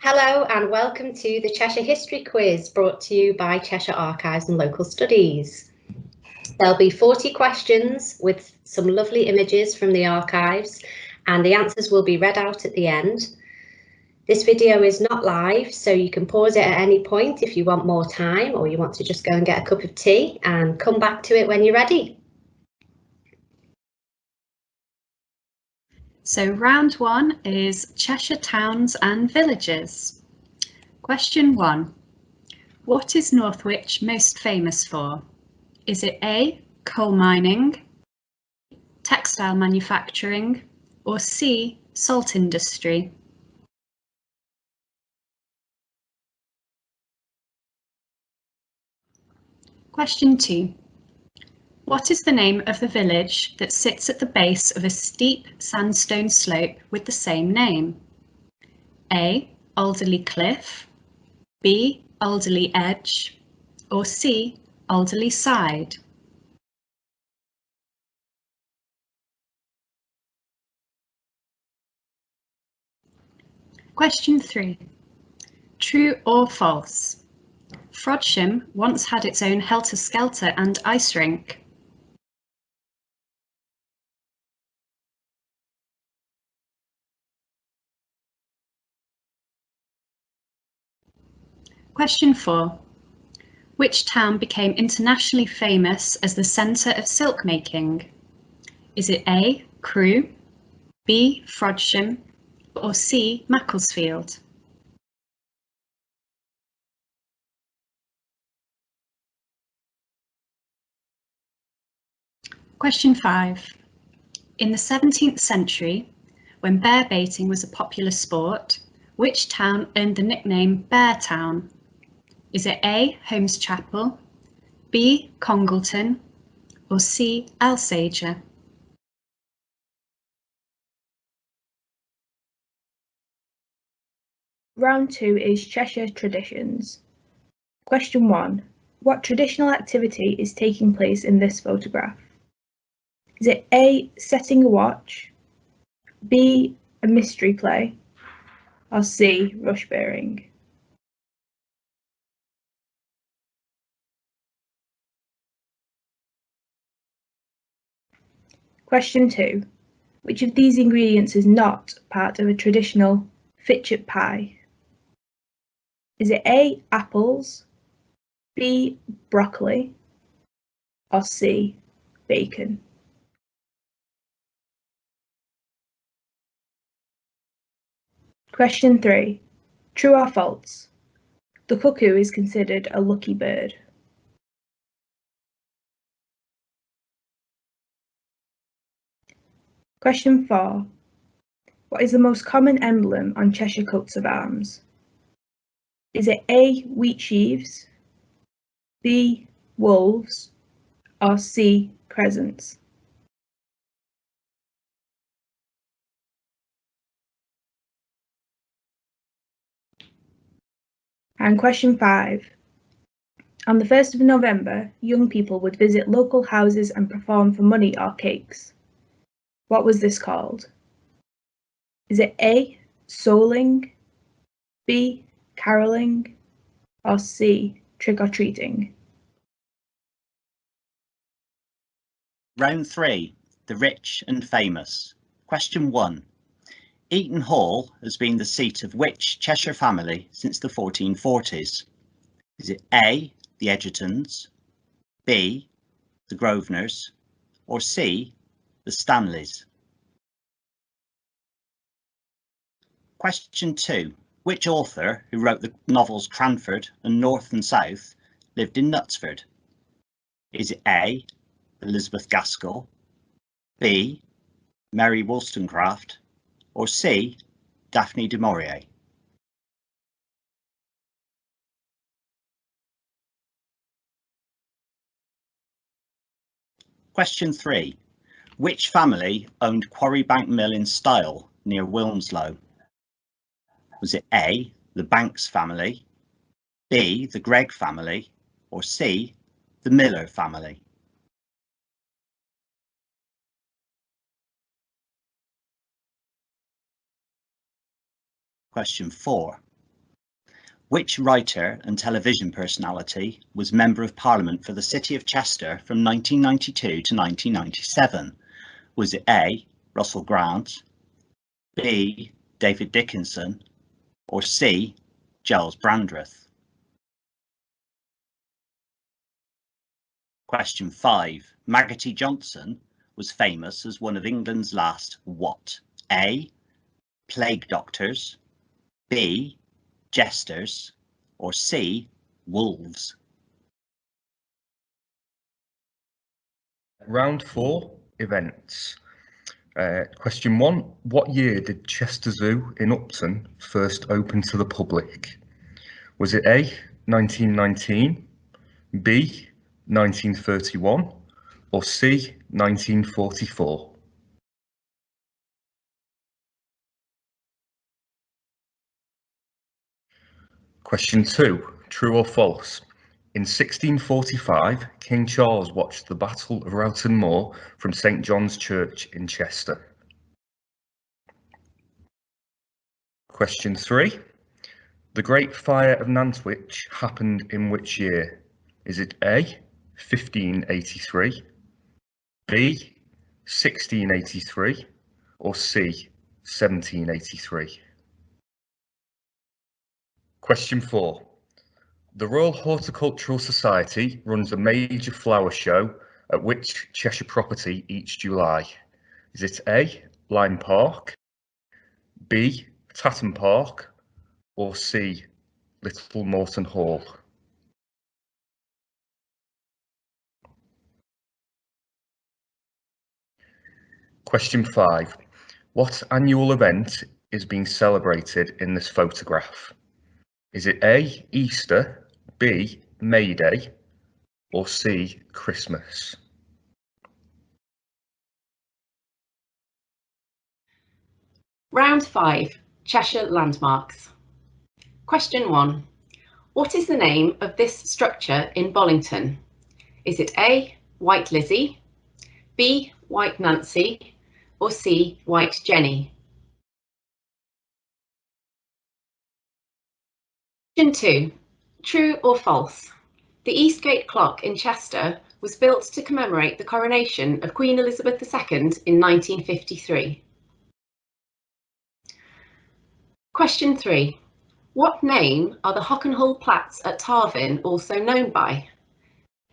Hello and welcome to the Cheshire History Quiz brought to you by Cheshire Archives and Local Studies. There'll be 40 questions with some lovely images from the archives and the answers will be read out at the end. This video is not live, so you can pause it at any point if you want more time or you want to just go and get a cup of tea and come back to it when you're ready. So round one is Cheshire towns and villages. Question 1. What is Northwich most famous for? Is it A, coal mining, textile manufacturing, or C, salt industry? Question 2. What is the name of the village that sits at the base of a steep sandstone slope with the same name? A, Alderley Cliff, B, Alderley Edge, or C, Alderley Side? Question 3. True or false? Frodsham once had its own helter-skelter and ice rink. Question 4. Which town became internationally famous as the centre of silk making? Is it A, Crewe, B, Frodsham, or C, Macclesfield? Question 5. In the 17th century, when bear baiting was a popular sport, which town earned the nickname Bear Town? Is it A, Holmes Chapel, B, Congleton, or C, Alsager? Round 2 is Cheshire traditions. Question 1. What traditional activity is taking place in this photograph? Is it A, setting a watch, B, a mystery play, or C, rush bearing? Question 2. Which of these ingredients is not part of a traditional fitchet pie? Is it A, apples, B, broccoli, or C, bacon? Question 3. True or false? The cuckoo is considered a lucky bird. Question 4. What is the most common emblem on Cheshire coats of arms? Is it A, Wheatsheaves, B, wolves, or C, crescents? And question 5. On the 1st of November, young people would visit local houses and perform for money or cakes. What was this called? Is it A, souling, B, carolling, or C, trick-or-treating? Round 3, the rich and famous. Question 1. Eaton Hall has been the seat of which Cheshire family since the 1440s? Is it A, the Egertons, B, the Grosvenors, or C, the Stanleys? Question 2. Which author who wrote the novels Cranford and North and South lived in Knutsford? Is it A, Elizabeth Gaskell, B, Mary Wollstonecraft, or C, Daphne du Maurier? Question 3. Which family owned Quarry Bank Mill in Style near Wilmslow? Was it A, the Banks family, B, the Gregg family, or C, the Miller family? Question 4. Which writer and television personality was Member of Parliament for the City of Chester from 1992 to 1997? Was it A, Russell Grant, B, David Dickinson, or C, Giles Brandreth? Question 5. Maggoty Johnson was famous as one of England's last what? A, plague doctors, B, jesters, or C, wolves? Round 4, events. Question 1, what year did Chester Zoo in Upton first open to the public? Was it A, 1919, B, 1931, or C, 1944? Question 2, true or false? In 1645, King Charles watched the Battle of Rowton Moor from St John's Church in Chester. Question 3, the Great Fire of Nantwich happened in which year? Is it A, 1583, B, 1683, or C, 1783? Question 4. The Royal Horticultural Society runs a major flower show at which Cheshire property each July? Is it A, Lyme Park, B, Tatton Park, or C, Little Moreton Hall? Question 5. What annual event is being celebrated in this photograph? Is it A, Easter, B, May Day, or C, Christmas? Round 5, Cheshire landmarks. Question 1. What is the name of this structure in Bollington? Is it A, White Lizzie, B, White Nancy, or C, White Jenny? Question 2. True or false? The Eastgate clock in Chester was built to commemorate the coronation of Queen Elizabeth II in 1953. Question 3. What name are the Hockenhull Platts at Tarvin also known by?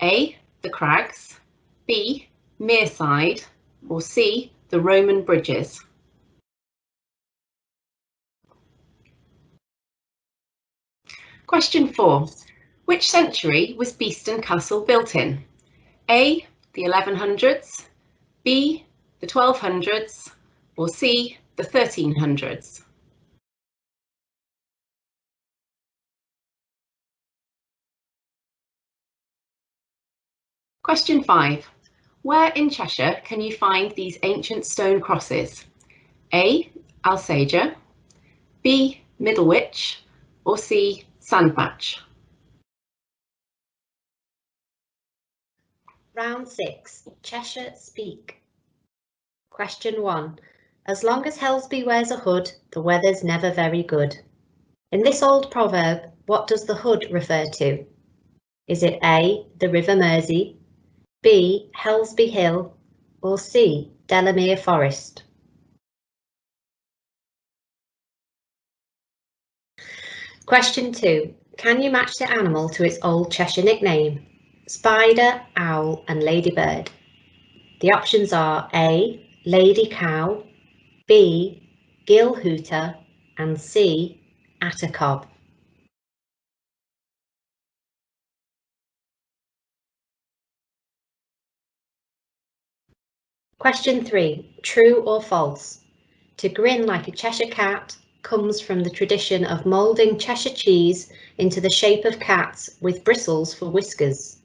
A, the Crags, B, Mearside, or C, the Roman Bridges? Question 4. Which century was Beeston Castle built in? A, the 1100s, B, the 1200s, or C, the 1300s? Question 5. Where in Cheshire can you find these ancient stone crosses? A, Alsager, B, Middlewich, or C, Sandbach? Round 6, Cheshire Speak. Question 1. As long as Helsby wears a hood, the weather's never very good. In this old proverb, what does the hood refer to? Is it A, the River Mersey, B, Helsby Hill, or C, Delamere Forest? Question 2. Can you match the animal to its old Cheshire nickname? Spider, owl, and ladybird. The options are A, lady cow, B, Gil-hooter, and C, Attercob. Question 3. True or false? To grin like a Cheshire cat comes from the tradition of moulding Cheshire cheese into the shape of cats with bristles for whiskers.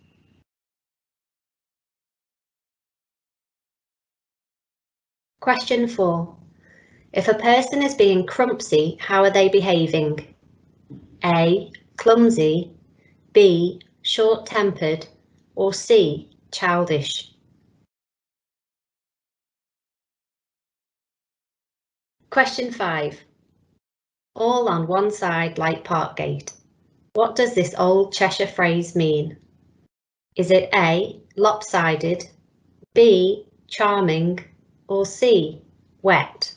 Question 4. If a person is being crumpsy, how are they behaving? A, clumsy, B, short-tempered, or C, childish? Question 5. All on one side like Parkgate. What does this old Cheshire phrase mean? Is it A, lopsided, B, charming, or C, wet?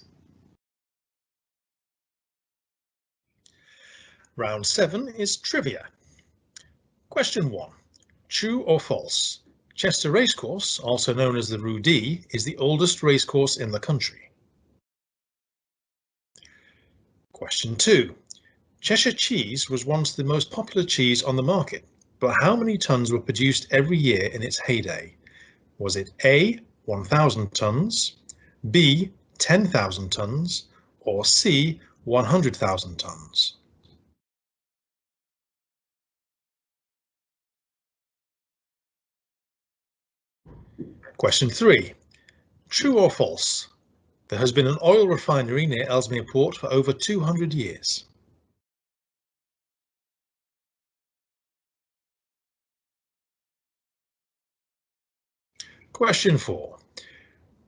Round 7 is trivia. Question 1. True or false? Chester Racecourse, also known as the Roodee, is the oldest racecourse in the country. Question 2. Cheshire cheese was once the most popular cheese on the market, but how many tons were produced every year in its heyday? Was it A, 1,000 tons, B, 10,000 tons, or C, 100,000 tons? Question 3. True or false? There has been an oil refinery near Ellesmere Port for over 200 years. Question 4.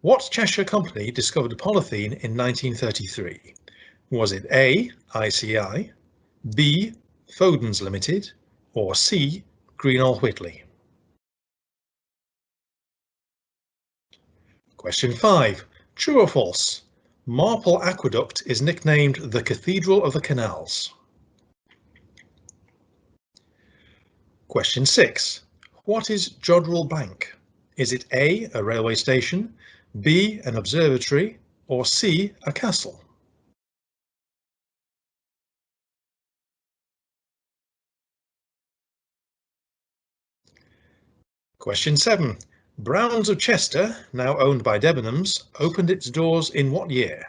What Cheshire company discovered polythene in 1933? Was it A, ICI, B, Foden's Limited, or C, Greenall Whitley? Question 5. True or false? Marple Aqueduct is nicknamed the Cathedral of the Canals. Question 6. What is Jodrell Bank? Is it A, a railway station, B, an observatory, or C, a castle? Question 7. Brown's of Chester, now owned by Debenhams, opened its doors in what year?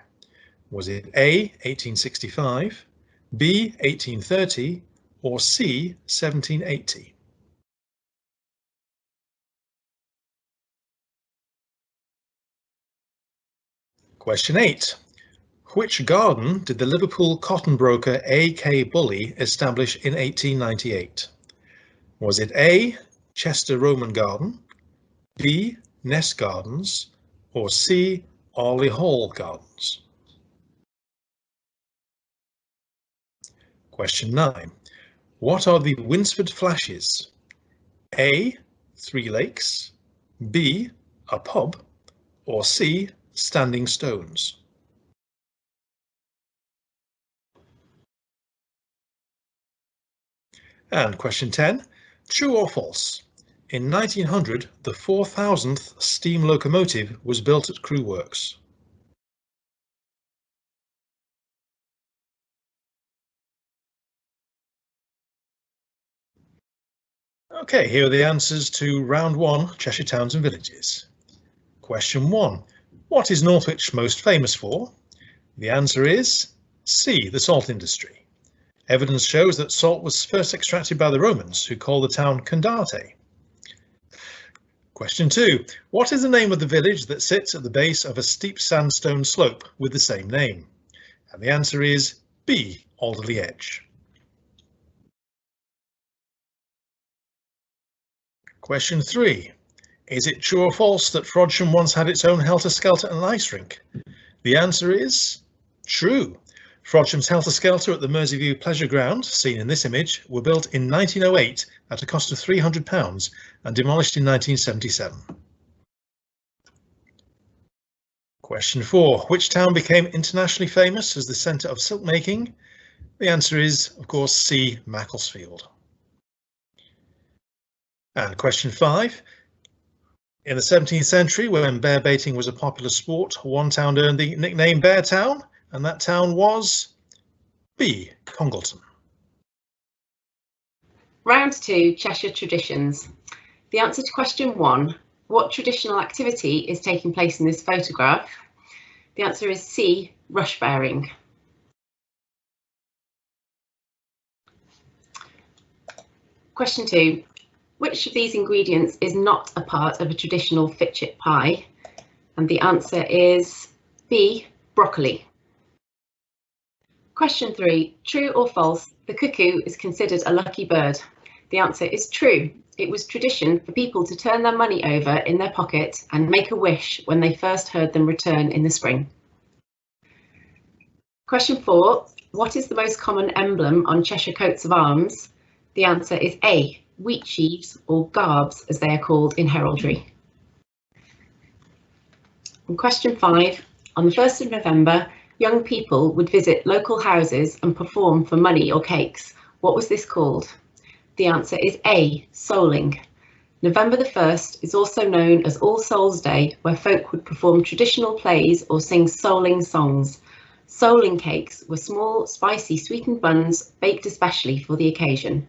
Was it A, 1865, B, 1830, or C, 1780? Question 8. Which garden did the Liverpool cotton broker A.K. Bully establish in 1898? Was it A, Chester Roman Garden, B, Ness Gardens, or C, Arley Hall Gardens? Question 9. What are the Winsford Flashes? A, 3 lakes, B, a pub, or C, standing stones? And question 10. True or false? In 1900, the 4,000th steam locomotive was built at Crewe Works. Okay, here are the answers to round 1, Cheshire Towns and Villages. Question 1. What is Northwich most famous for? The answer is C, the salt industry. Evidence shows that salt was first extracted by the Romans, who called the town Condate. Question 2. What is the name of the village that sits at the base of a steep sandstone slope with the same name? And the answer is B, Alderley Edge. Question 3. Is it true or false that Frodsham once had its own helter-skelter and ice rink? The answer is true. Frodsham's helter-skelter at the Merseyview Pleasure Ground, seen in this image, were built in 1908 at a cost of £300 and demolished in 1977. Question 4. Which town became internationally famous as the centre of silk making? The answer is, of course, C, Macclesfield. And question 5. In the 17th century, when bear baiting was a popular sport, one town earned the nickname Bear Town, and that town was B, Congleton. Round 2, Cheshire Traditions. The answer to question 1, what traditional activity is taking place in this photograph? The answer is C, rush bearing. Question 2, which of these ingredients is not a part of a traditional fitchit pie? And the answer is B, broccoli. Question 3, true or false, the cuckoo is considered a lucky bird? The answer is true. It was tradition for people to turn their money over in their pocket and make a wish when they first heard them return in the spring. Question 4, what is the most common emblem on Cheshire coats of arms? The answer is A, Wheatsheaves, or garbs as they are called in heraldry. And question 5, on the 1st of November, young people would visit local houses and perform for money or cakes. What was this called? The answer is A, souling. November the 1st is also known as All Souls Day, where folk would perform traditional plays or sing souling songs. Souling cakes were small, spicy, sweetened buns baked especially for the occasion.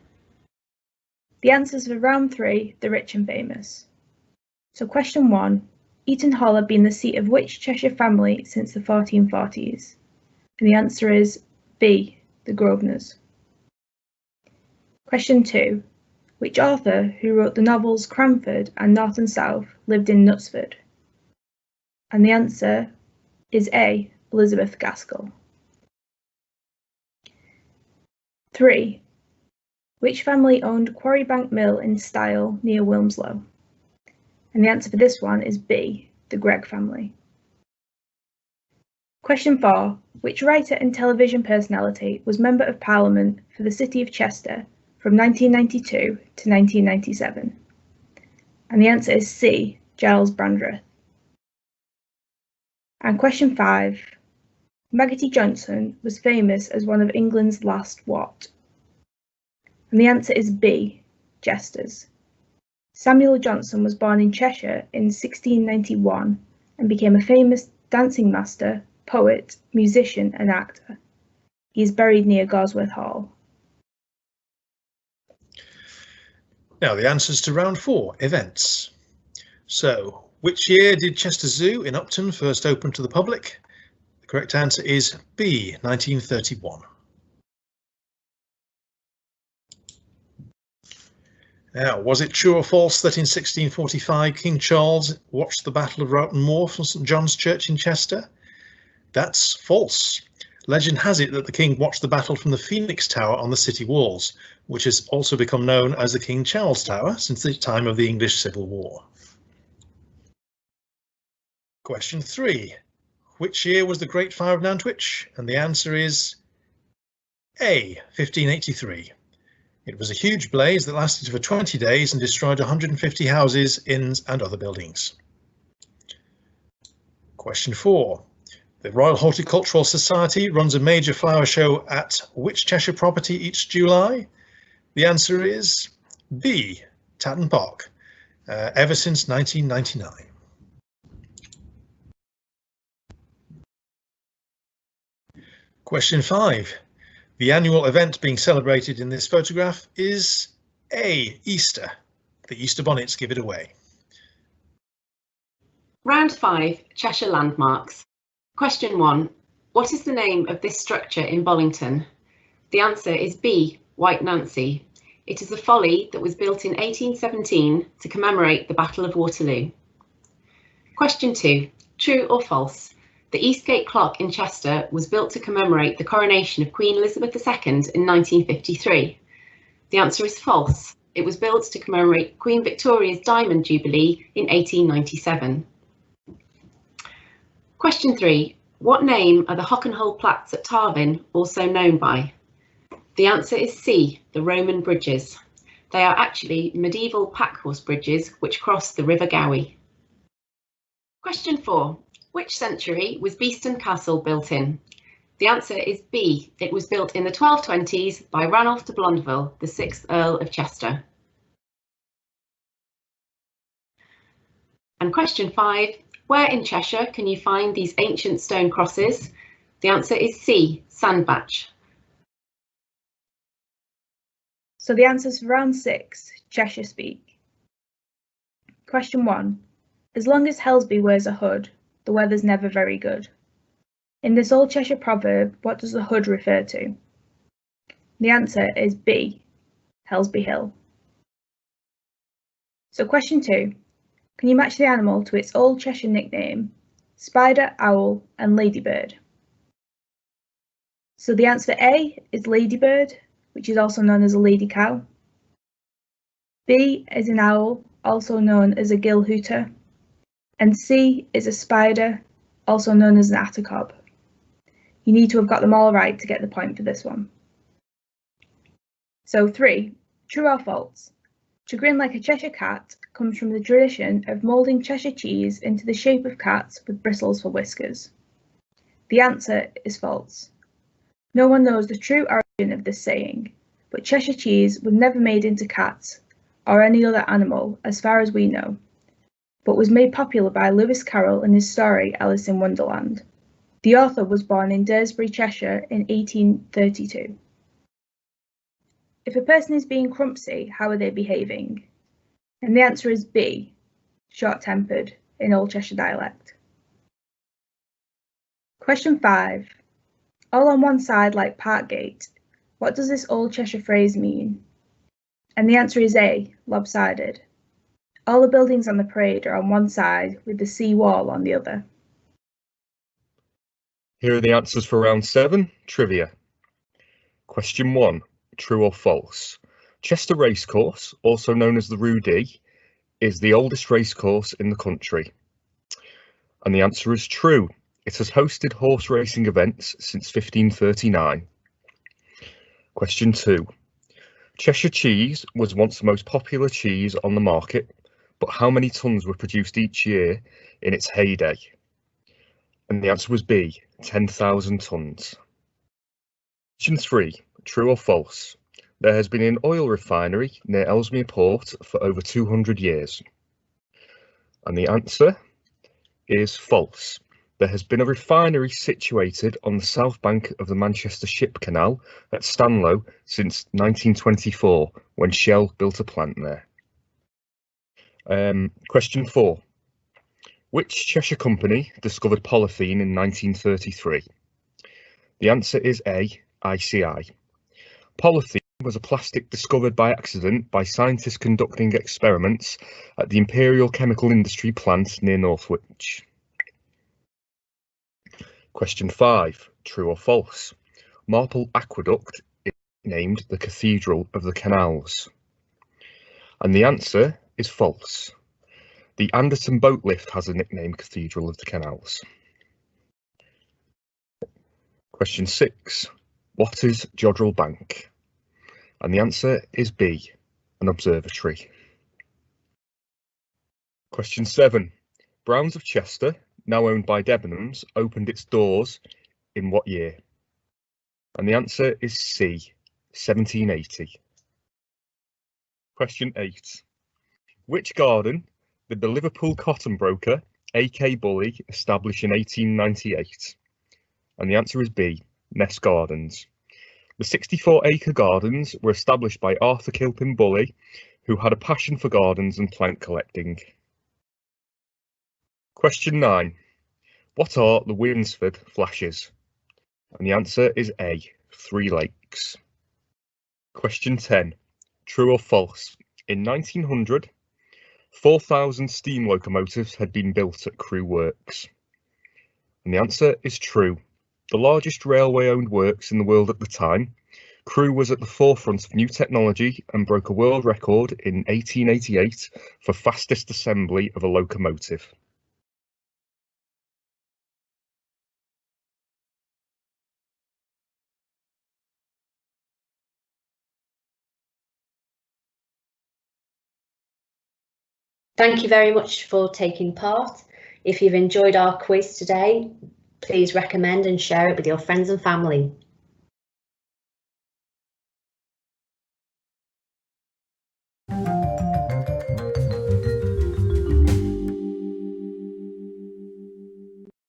The answers for round 3, the rich and famous. So question 1, Eaton Hall had been the seat of which Cheshire family since the 1440s? And the answer is B, the Grosvenors. Question 2, which author who wrote the novels Cranford and North and South lived in Knutsford? And the answer is A, Elizabeth Gaskell. 3, which family owned Quarrybank Mill in Style near Wilmslow? And the answer for this one is B, the Gregg family. Question 4, which writer and television personality was Member of Parliament for the City of Chester from 1992 to 1997? And the answer is C, Giles Brandreth. And question 5, Maggoty Johnson was famous as one of England's last what? And the answer is B, jesters. Samuel Johnson was born in Cheshire in 1691 and became a famous dancing master, poet, musician and actor. He is buried near Gosworth Hall. Now the answers to round 4, events. So, which year did Chester Zoo in Upton first open to the public? The correct answer is B, 1931. Now, was it true or false that in 1645 King Charles watched the Battle of Rowton Moor from St John's Church in Chester? That's false. Legend has it that the king watched the battle from the Phoenix Tower on the city walls, which has also become known as the King Charles Tower since the time of the English Civil War. Question 3. Which year was the Great Fire of Nantwich? And the answer is A, 1583. It was a huge blaze that lasted for 20 days and destroyed 150 houses, inns and other buildings. Question 4. The Royal Horticultural Society runs a major flower show at which Cheshire property each July? The answer is B, Tatton Park, ever since 1999. Question 5. The annual event being celebrated in this photograph is A, Easter. The Easter bonnets give it away. Round 5, Cheshire landmarks. Question 1. What is the name of this structure in Bollington? The answer is B, White Nancy. It is a folly that was built in 1817 to commemorate the Battle of Waterloo. Question 2. True or false? The Eastgate Clock in Chester was built to commemorate the coronation of Queen Elizabeth II in 1953. The answer is false. It was built to commemorate Queen Victoria's Diamond Jubilee in 1897. Question 3. What name are the Hockenhull Platts at Tarvin also known by? The answer is C, the Roman bridges. They are actually medieval packhorse bridges which cross the River Gowie. Question 4. Which century was Beeston Castle built in? The answer is B. It was built in the 1220s by Ranulph de Blondeville, the 6th Earl of Chester. And question 5. Where in Cheshire can you find these ancient stone crosses? The answer is C, Sandbach. So the answers for round 6, Cheshire speak. Question 1. As long as Helsby wears a hood, the weather's never very good. In this old Cheshire proverb, what does the hood refer to? The answer is B, Helsby Hill. So question 2. Can you match the animal to its old Cheshire nickname, spider, owl and ladybird? So the answer A is ladybird, which is also known as a lady cow. B is an owl, also known as a Gil-hooter. And C is a spider, also known as an Attercob. You need to have got them all right to get the point for this one. So 3. True or false? To grin like a Cheshire cat comes from the tradition of moulding Cheshire cheese into the shape of cats with bristles for whiskers. The answer is false. No one knows the true origin of this saying, but Cheshire cheese was never made into cats or any other animal as far as we know, but was made popular by Lewis Carroll in his story Alice in Wonderland. The author was born in Daresbury, Cheshire in 1832. If a person is being crumpsy, how are they behaving? And the answer is B, short-tempered in Old Cheshire dialect. Question 5. All on one side like Parkgate. What does this Old Cheshire phrase mean? And the answer is A, lopsided. All the buildings on the parade are on one side with the sea wall on the other. Here are the answers for round 7, trivia. Question 1, true or false? Chester Racecourse, also known as the Roodee, is the oldest racecourse in the country. And the answer is true. It has hosted horse racing events since 1539. Question 2. Cheshire cheese was once the most popular cheese on the market, but how many tonnes were produced each year in its heyday? And the answer was B, 10,000 tonnes. Question 3. True or false? There has been an oil refinery near Ellesmere Port for over 200 years. And the answer is false. There has been a refinery situated on the south bank of the Manchester Ship Canal at Stanlow since 1924, when Shell built a plant there. Question 4. Which Cheshire company discovered polythene in 1933? The answer is A, ICI. Polythene was a plastic discovered by accident by scientists conducting experiments at the Imperial Chemical Industry plant near Northwich. Question 5. True or false? Marple Aqueduct is named the Cathedral of the Canals. And the answer is false. The Anderton boat lift has a nickname, Cathedral of the Canals. Question 6. What is Jodrell Bank? And the answer is B, an observatory. Question 7. Browns of Chester, now owned by Debenhams, opened its doors in what year? And the answer is C, 1780. Question 8. Which garden did the Liverpool cotton broker A.K. Bully establish in 1898? And the answer is B, Ness Gardens. The 64-acre gardens were established by Arthur Kilpin Bully, who had a passion for gardens and plant collecting. Question 9. What are the Winsford Flashes? And the answer is A, 3 lakes. Question 10. True or false? In 1900, 4,000 steam locomotives had been built at Crewe Works. And the answer is true. The largest railway-owned works in the world at the time, Crewe was at the forefront of new technology and broke a world record in 1888 for fastest assembly of a locomotive. Thank you very much for taking part. If you've enjoyed our quiz today, please recommend and share it with your friends and family.